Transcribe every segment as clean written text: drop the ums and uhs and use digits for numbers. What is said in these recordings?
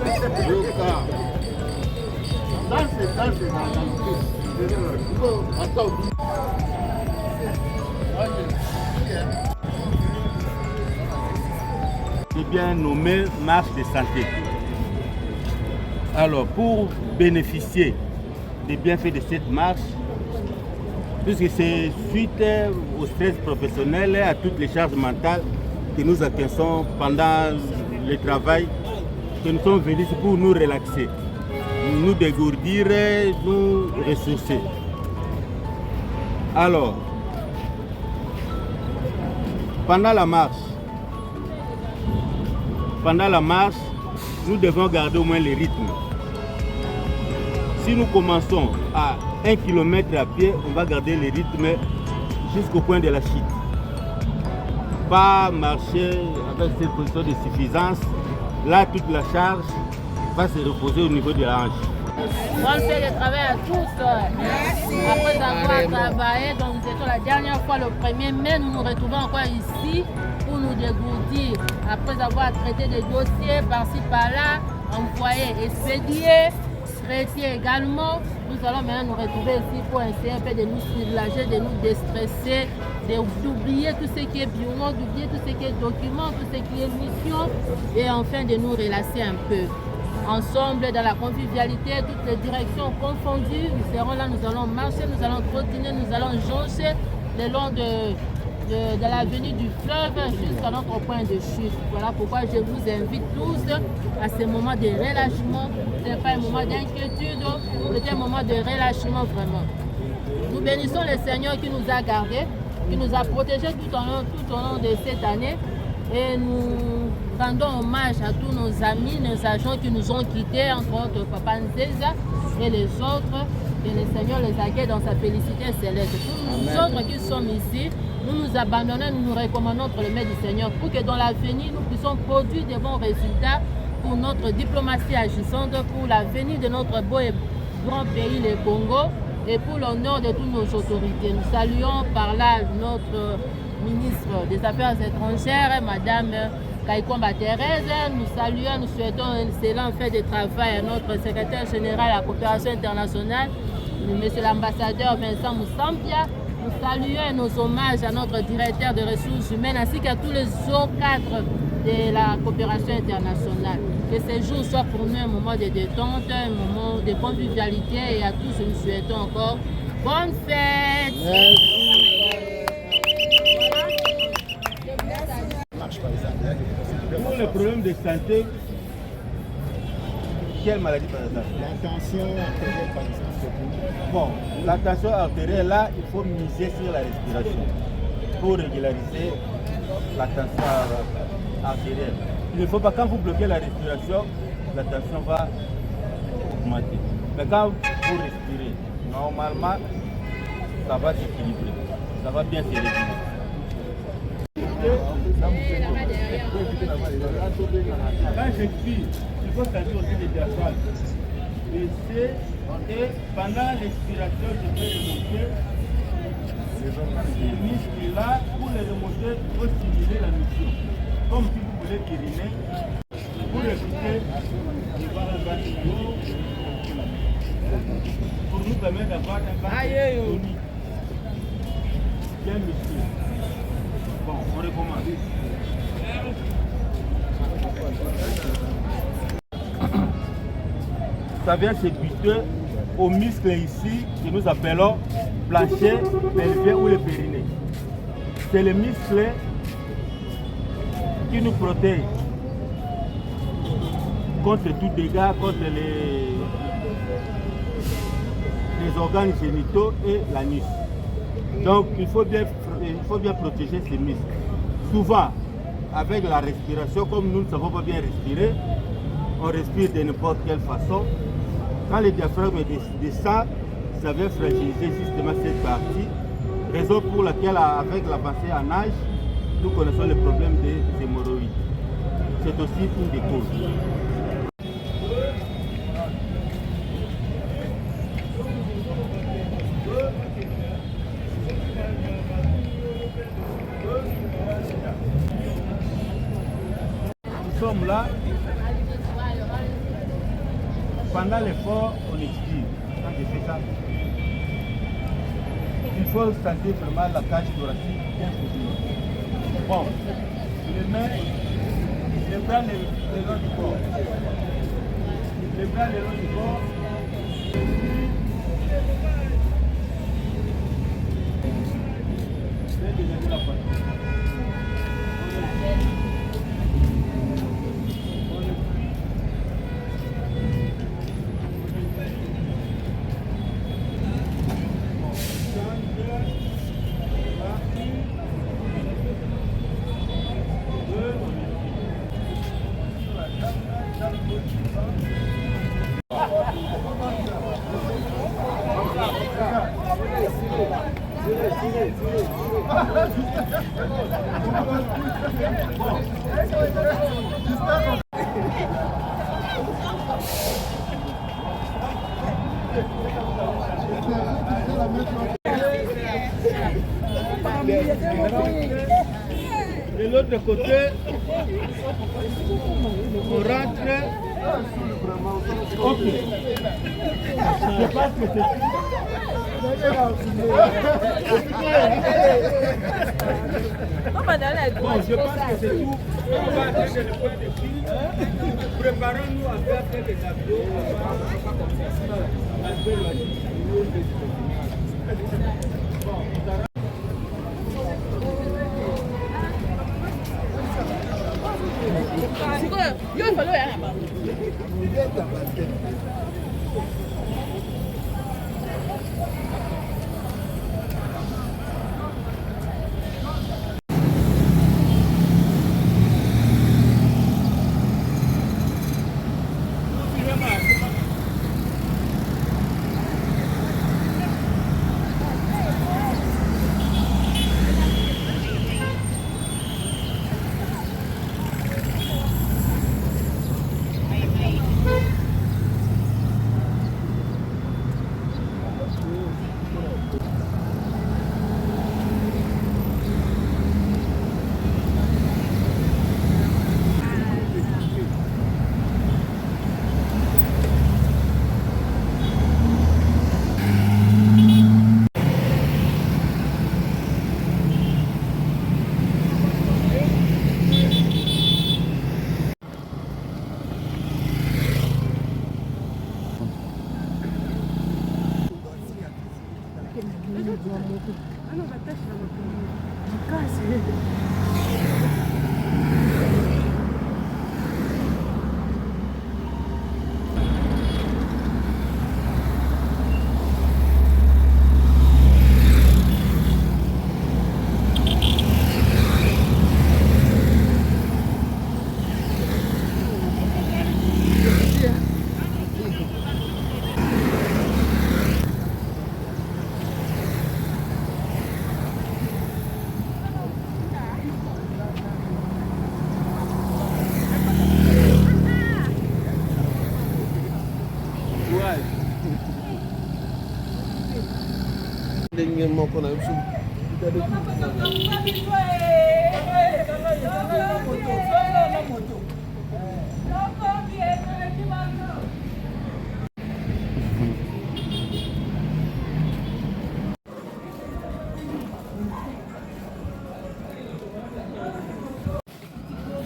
C'est bien nommé marche de santé. Alors, pour bénéficier des bienfaits de cette marche, puisque c'est suite au stress professionnel et à toutes les charges mentales que nous acquérons pendant le travail, que nous sommes venus pour nous relaxer, nous dégourdir, nous ressourcer. Alors, pendant la marche, nous devons garder au moins le rythme. Si nous commençons à 1 km à pied, on va garder le rythme jusqu'au point de la chute. Pas marcher avec cette position de suffisance. Là, toute la charge va se reposer au niveau de la hanche. Bonne fête de travail à tous. Après avoir travaillé, donc nous étions la dernière fois le 1er mai, nous nous retrouvons encore ici pour nous dégourdir. Après avoir traité des dossiers par-ci par-là, envoyé, expédié, traité également, nous allons maintenant nous retrouver ici pour essayer un peu de nous soulager, de nous déstresser, d'oublier tout ce qui est bureau, d'oublier tout ce qui est document, tout ce qui est mission et enfin de nous relaxer un peu. Ensemble, dans la convivialité, toutes les directions confondues, nous serons là, nous allons marcher, nous allons trottiner, nous allons joncher le long de l'avenue du fleuve jusqu'à notre point de chute. Voilà pourquoi je vous invite tous à ce moment de relâchement. Ce n'est pas un moment d'inquiétude, c'est un moment de relâchement vraiment. Nous bénissons le Seigneur qui nous a gardés, qui nous a protégés tout au long de cette année. Et nous rendons hommage à tous nos amis, nos agents qui nous ont quittés, entre autres Papa Nzeza et les autres. Que le Seigneur les accueille dans sa félicité céleste. Tous nous autres qui sommes ici, nous nous abandonnons, nous nous recommandons entre les mains du Seigneur pour que dans l'avenir, nous puissions produire de bons résultats pour notre diplomatie agissante, pour l'avenir de notre beau et grand pays, le Congo, et pour l'honneur de toutes nos autorités. Nous saluons par là notre ministre des Affaires étrangères, Madame Kaikomba Thérèse. Nous saluons, nous souhaitons un excellent fait de travail à notre secrétaire général à la coopération internationale, Monsieur l'ambassadeur Vincent Moussampia. Nous saluons nos hommages à notre directeur de ressources humaines ainsi qu'à tous les autres cadres de la coopération internationale. Que ce jour soit pour nous un moment de détente, un moment de convivialité et à tous nous souhaitons encore bonne fête. Pour les problèmes de santé, quelle maladie par exemple? La tension artérielle par exemple. Bon, la tension artérielle, là, il faut miser sur la respiration pour régulariser la tension artérielle. Il ne faut pas, quand vous bloquez la respiration, la tension va augmenter. Mais quand vous respirez, normalement, ça va s'équilibrer, ça va bien se réguler. Quand j'expire, il faut sentir aussi le diaphragme. Baisser et pendant l'expiration, je vais remonter ces muscles-là. Pour les remonter, il faut stimuler la mission. Comme si vous voulez uriner, pour éviter de voir un bas de l'eau, pour nous permettre d'avoir un bas tonique. Bien musclé. Bon, on recommence. Ça vient se buter aux muscles ici que nous appelons plancher, pelvien ou le périnée. C'est le muscle qui nous protège contre tout dégât, contre les organes génitaux et l'anus. Donc il faut bien protéger ces muscles. Souvent, avec la respiration, comme nous ne savons pas bien respirer, on respire de n'importe quelle façon. Quand le diaphragme descend, ça va fragiliser justement cette partie. Raison pour laquelle, avec l'avancée en âge, nous connaissons le problème des hémorroïdes. C'est aussi une des causes. Nous sommes là pendant l'effort, on étudie. Quand je fais ça, il faut sentir vraiment la cage thoracique bien soutenue. Bon, les mains, les bras le long du corps. Les bras le long du corps. La poitrine. De l'autre côté, on rentre. Ok. Je pense que c'est bon, je pense que c'est tout. On va atteindre le point de fil. Préparons-nous à faire quelques abdos.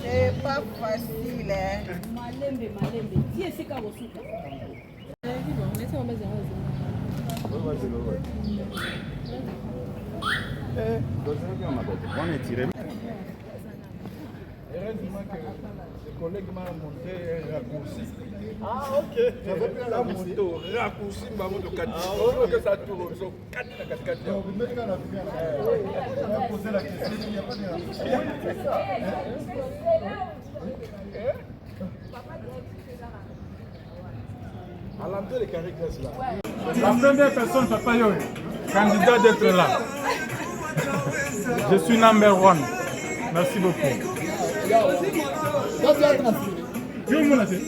C'est pas facile, hein. Malembe. Qui est-ce qui a reçu ça? On est tiré. Heureusement que le collègue m'a montré un raccourci. Ah, ok. J'avais pris la moto, raccourci, ma moto 4. Il faut que ça tourne. Ils sont 4 à 4. Donc, vous mettez dans la lumière. On va poser la question, il n'y a pas de raccourci. C'est ça. À l'entrée, les carrés là. La première personne, Papa Yoy, candidat d'être là. Je suis number one. Merci beaucoup. Tout le monde a fait.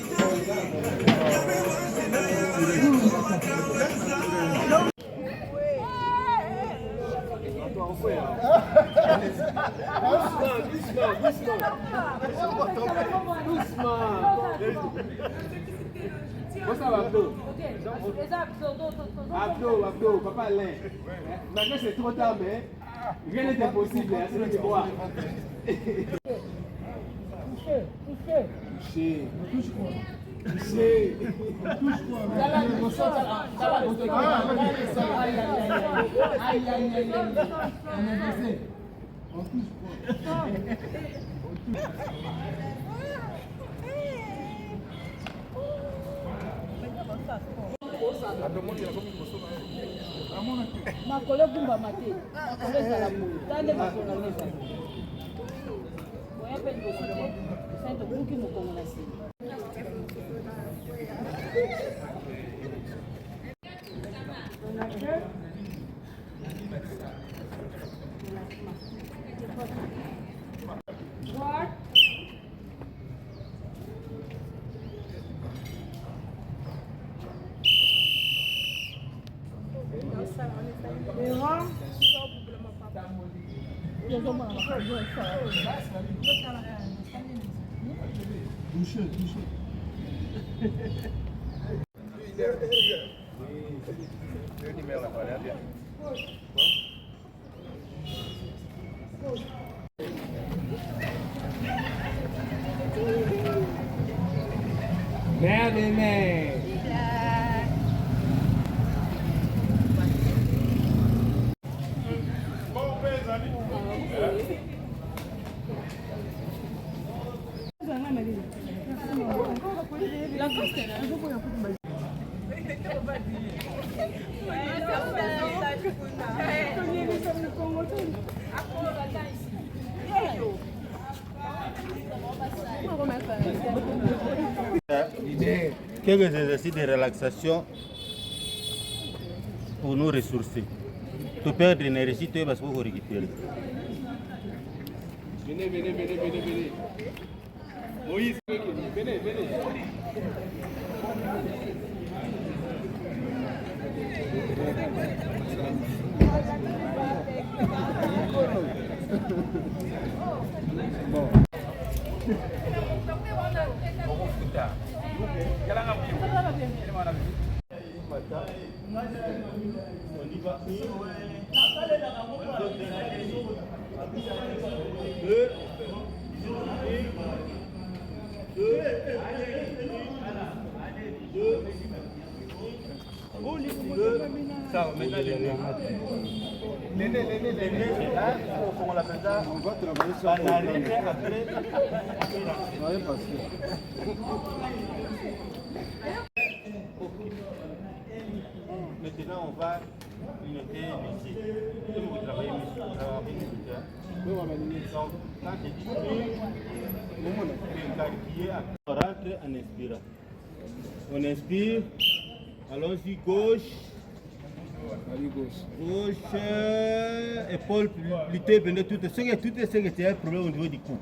Abdo, papa Alain. Maintenant c'est trop tard, mais rien n'est impossible, c'est le droit. Touché. Touché. makolo gumba mate makolo ezala boye tande makolo neza boya mpe liboso te sani tobuki mokongo na nsima Quelques exercices de relaxation pour nous ressourcer. Tu perds de l'énergie, tu vas vous récupérer. Venez. Moïse, venez. Bon. Ça, maintenant on l'appelle ça, on va travailler sur Maintenant, on va noter ici. Vous travaillez ici. Donc, quand je dis on rentre en inspirant. On inspire. Allons-y, gauche. Gauche, épaule plutôt, tout ce qui est un problème au niveau du cou.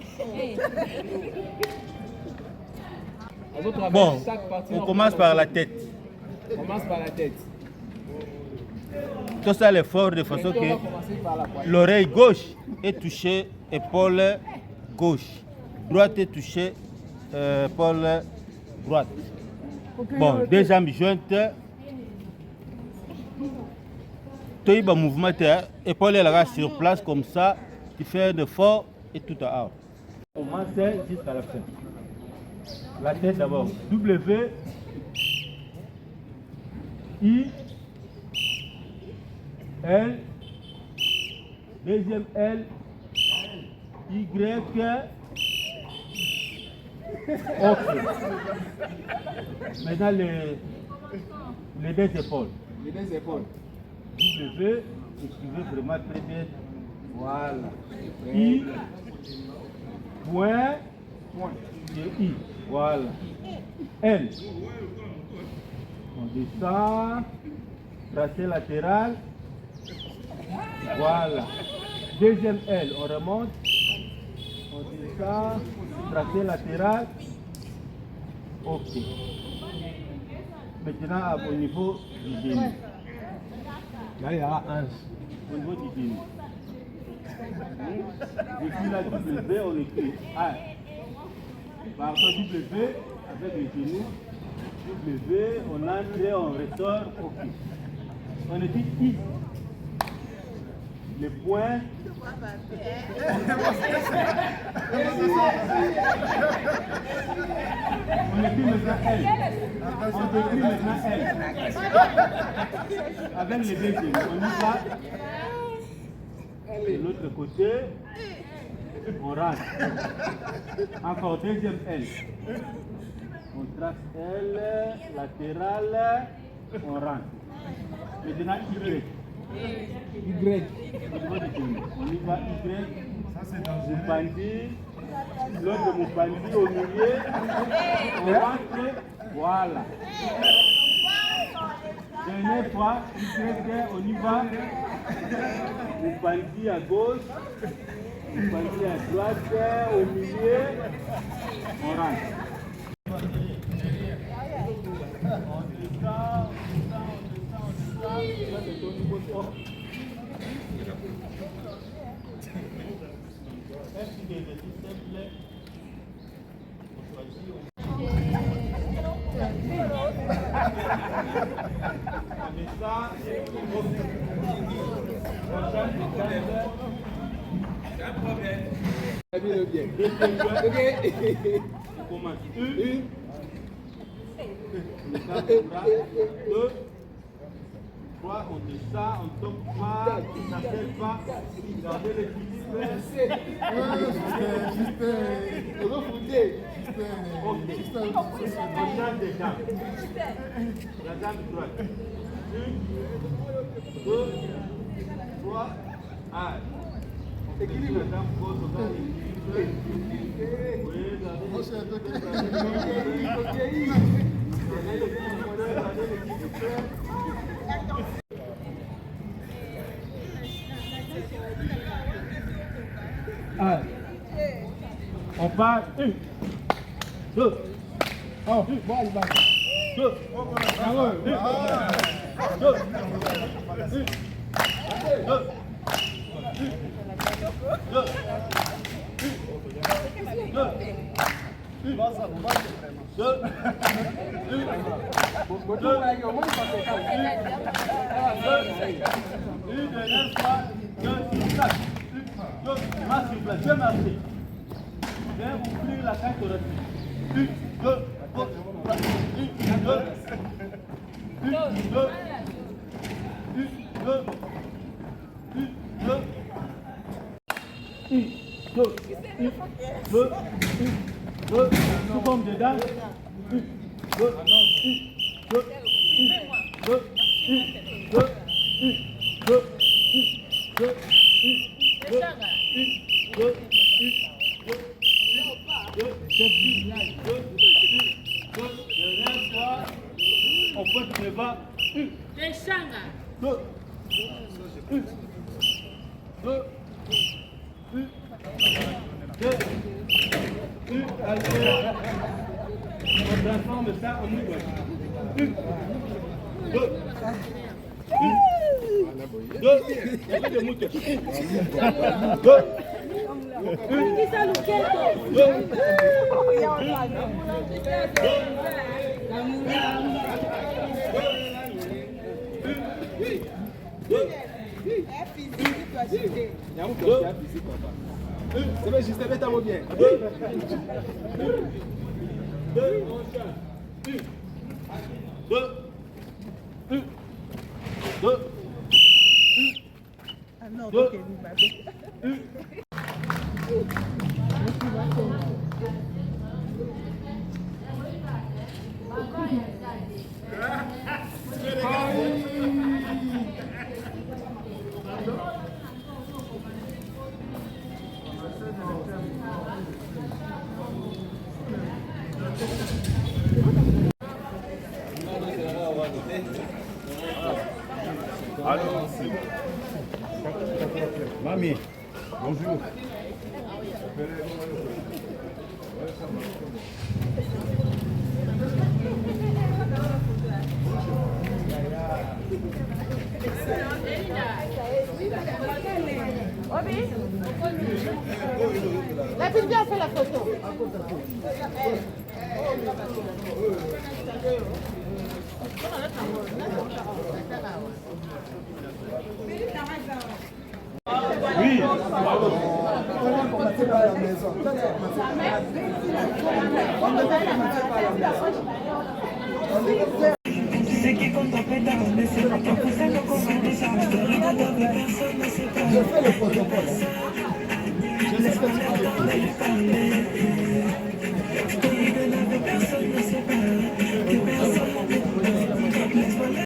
Bon, on commence par la tête. Tout ça l'effort de façon que l'oreille gauche est touchée, épaule gauche. Droite est touchée, épaule droite. Bon, deux jambes jointes. Tu as un mouvement, épaule est sur place comme ça. Tu fais un effort et tout à haut. On commence jusqu'à la fin. La tête d'abord. W, I, L, deuxième L, Y, OK. Maintenant les deux épaules. W, écrivez vraiment très bien. Voilà. I, point, et I. Voilà. L. On descend. Tracé latéral. Voilà. Deuxième L, on remonte. On descend. Tracé latéral. OK. Maintenant, au niveau du génie. Là, il y a un. Au niveau du génie. Depuis la W, on écrit A. Par W, avec les genoux, W, on entre et on ressort, OK. On écrit I. Les points. On écrit maintenant L. On écrit maintenant L. Avec les deux genoux, on y va. De l'autre côté, on rentre. Encore deuxième L. On trace L, latéral, on rentre. Maintenant Y. On y va Y. Moupandi. L'autre Moupandi au milieu. On rentre. Voilà. Dernière fois, Y, on y va. Moupandi à gauche. Moupandi à droite. Au milieu. On rentre. On commence. Une. Deux. Trois, on descend, on ne tombe pas, on n'appelle pas, gardez l'équilibre. On change des jambes. La jambe droite. Une, deux, trois, un. On équilibre la jambe gauche, on va équilibrer. Oui, gardez l'équilibre. Allez. On part. Une. Deux. Oh, bon, il va. Deux. Bravo. Deux. Deux. Deux. Une dernière fois, marche sur place, viens marcher. Viens ouvrir la carte au reste. Une, deux, trois, une, deux, tout comme dedans. On peut devant. Des changas. Deux. On transforme ça en mouvement. Une. Deux. Il y avait des moutons. Deux. C'est vrai, je savais t'avoir bien. Allô, Mamie, bonjour. Obi? Oui. C'est qui compte en pétard, mais c'est pas ton cousin, donc on va déjà regarder personne, ne sait pas. Je fais le protocole. Personne ne sait pas, que personne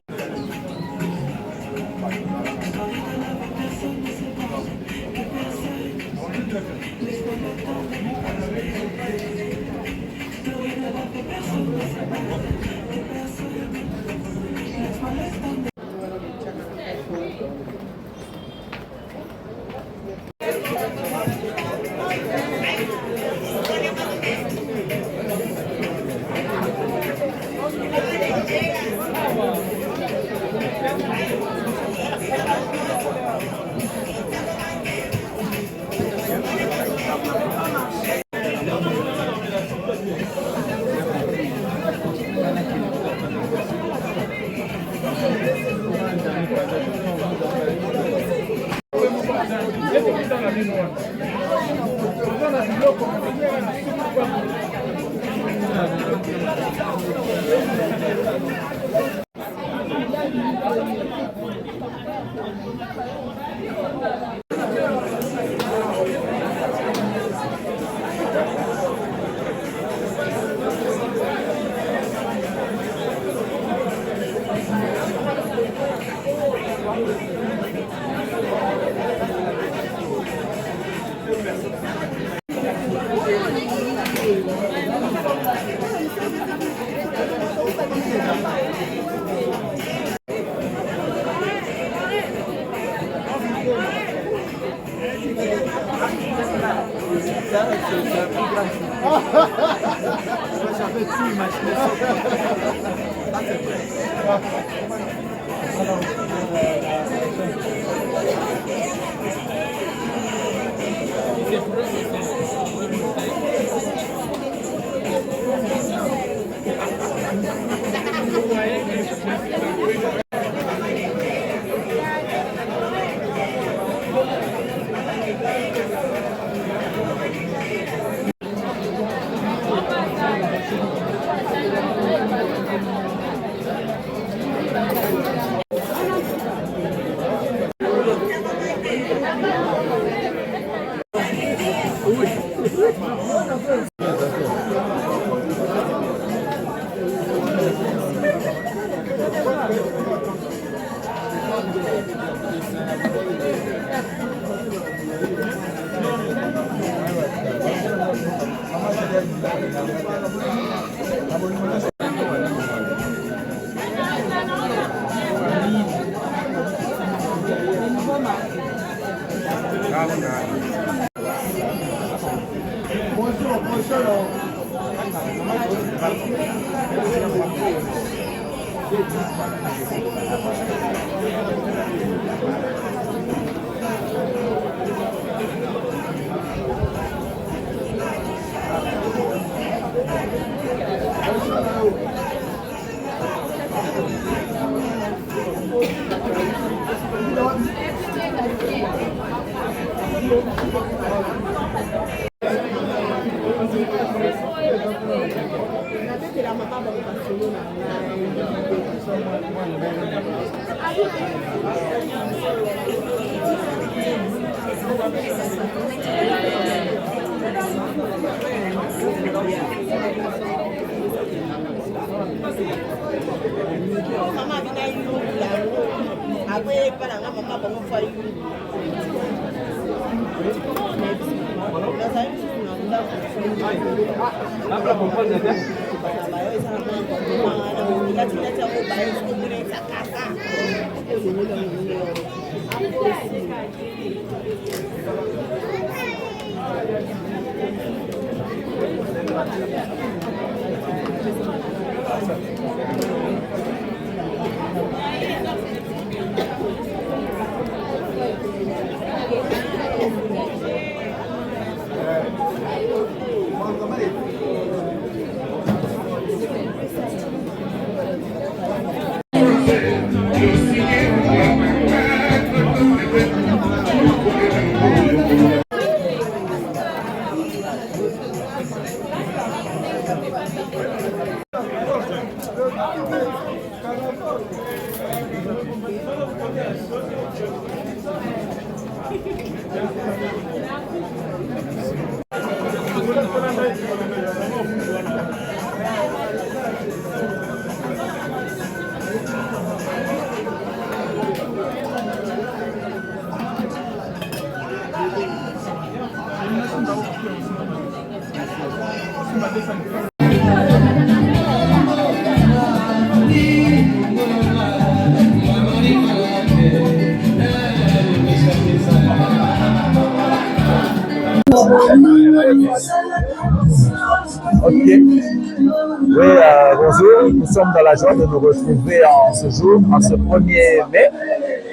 Ok. Oui, bonjour. Nous sommes dans la joie de nous retrouver en ce jour, en ce 1er mai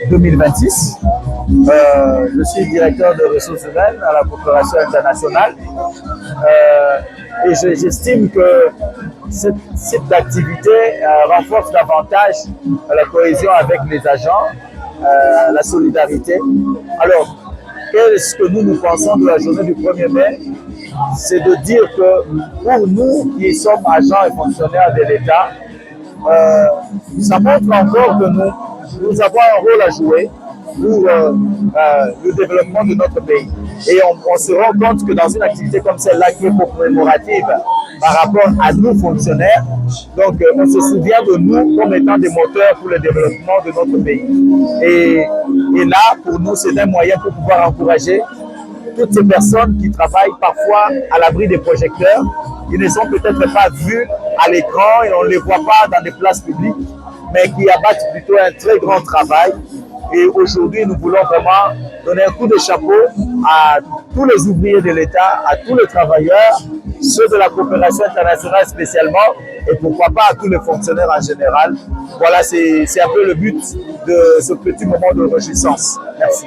2026. Je suis directeur de ressources humaines à la coopération internationale et j'estime que ce type d'activité renforce davantage la cohésion avec les agents, la solidarité. Alors, qu'est-ce que nous pensons de la journée du 1er mai? C'est de dire que pour nous qui sommes agents et fonctionnaires de l'État, ça montre encore que nous avons un rôle à jouer pour le développement de notre pays. Et on se rend compte que dans une activité comme celle-là qui est commémorative par rapport à nous fonctionnaires, donc on se souvient de nous comme étant des moteurs pour le développement de notre pays. Et là, pour nous, c'est un moyen pour pouvoir encourager toutes ces personnes qui travaillent parfois à l'abri des projecteurs, qui ne sont peut-être pas vues à l'écran et on ne les voit pas dans des places publiques, mais qui abattent plutôt un très grand travail. Et aujourd'hui, nous voulons vraiment donner un coup de chapeau à tous les ouvriers de l'État, à tous les travailleurs, ceux de la coopération internationale spécialement, et pourquoi pas à tous les fonctionnaires en général. Voilà, c'est un peu le but de ce petit moment de réjouissance. Merci.